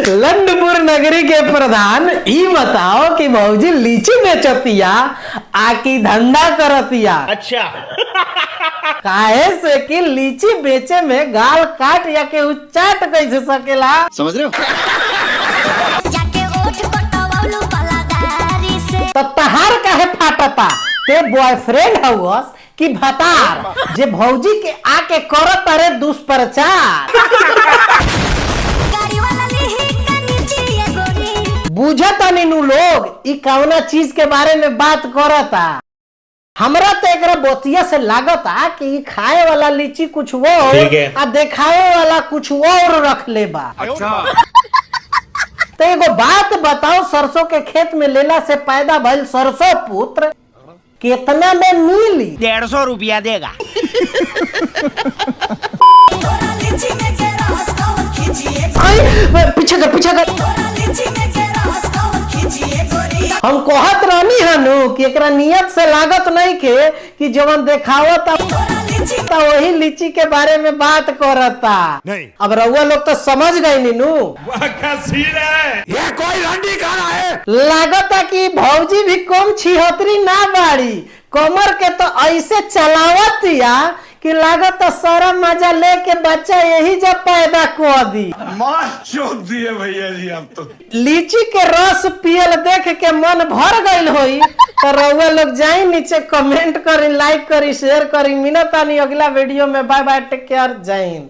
लंडपुर नगरी के प्रधान ई बताओ कि भौजी लीची बेचतिया आकी धंधा करतिया। अच्छा काहे से कि लीची बेचे में गाल काट या के उच्चाट कैसे सकेला, समझ रहे हो? तो तहार काहे फाटता? ते बॉयफ्रेंड हवस कि भतार जे भौजी के आके करत रे दुष्प्रचार। बुझता नु लोग ई कौना चीज के बारे में बात करता। हमरा तो एकरा बोतिया से लागता कि खाए वाला लीची कुछ वो और देखावे वाला कुछ और रख ले बा। अच्छा तो एगो बात बताओ, सरसों के खेत में लेला से पैदा भइल सरसों पुत्र कितना में मिली? 150 रुपया देगा। पीछे कर हम कहत रहनी हनु कि एकरा नियत से लागत नहीं के कि जवन देखावत तो वही लीची के बारे में बात करता। नहीं। अब रउआ लोग तो समझ गए नीनू। ये कोई रंडी खाना है। लागता कि भौजी भी कम छिहत्तरी ना बाड़ी, कमर के तो ऐसे चलावत या कि लागत सारा मजा लेके बच्चा यही जब पैदा कर दी। मार चोट दिए भैया जी अब तो। लीची के रस पियल देख के मन भर गईल होई तो रउआ लोग जाई नीचे कमेंट करी, लाइक करी, शेयर करी। मिलतानी अगला वीडियो में। बाय बाय, टेक केयर, जय हिंद।